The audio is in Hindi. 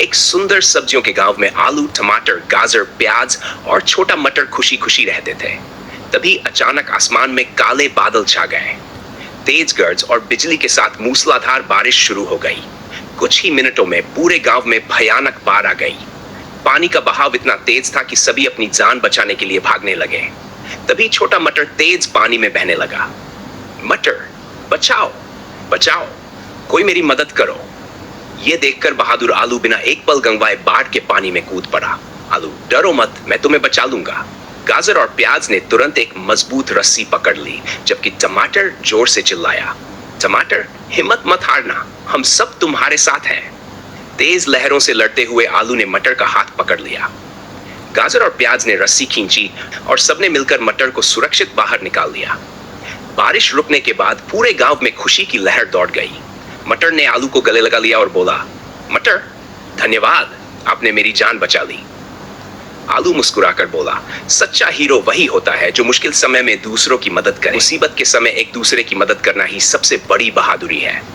एक सुंदर सब्जियों के गांव में आलू, टमाटर, गाजर, प्याज और छोटा मटर खुशी खुशी रहते थे। तभी अचानक आसमान में काले बादल छा गए। तेज गर्ज और बिजली के साथ मूसलाधार बारिश शुरू हो गई। कुछ ही मिनटों में पूरे गांव में भयानक बाढ़ आ गई। पानी का बहाव इतना तेज था कि सभी अपनी जान बचाने के लिए भागने लगे। तभी छोटा मटर तेज पानी में बहने लगा। मटर, बचाओ, बचाओ, कोई मेरी मदद करो। ये देखकर बहादुर आलू बिना एक पल गंवाए बाढ़ के पानी में कूद पड़ा। आलू, डरो मत, मैं तुम्हें बचा लूंगा। गाजर और प्याज ने तुरंत एक मजबूत रस्सी पकड़ ली, जबकि टमाटर जोर से चिल्लाया, टमाटर, हिम्मत मत हारना, हम सब तुम्हारे साथ हैं। तेज लहरों से लड़ते हुए आलू ने मटर का हाथ पकड़ लिया। गाजर और प्याज ने रस्सी खींची और सबने मिलकर मटर को सुरक्षित बाहर निकाल दिया। बारिश रुकने के बाद पूरे गांव में खुशी की लहर दौड़ गई। मटर ने आलू को गले लगा लिया और बोला, मटर, धन्यवाद, आपने मेरी जान बचा ली। आलू मुस्कुराकर बोला, सच्चा हीरो वही होता है जो मुश्किल समय में दूसरों की मदद करे। मुसीबत के समय एक दूसरे की मदद करना ही सबसे बड़ी बहादुरी है।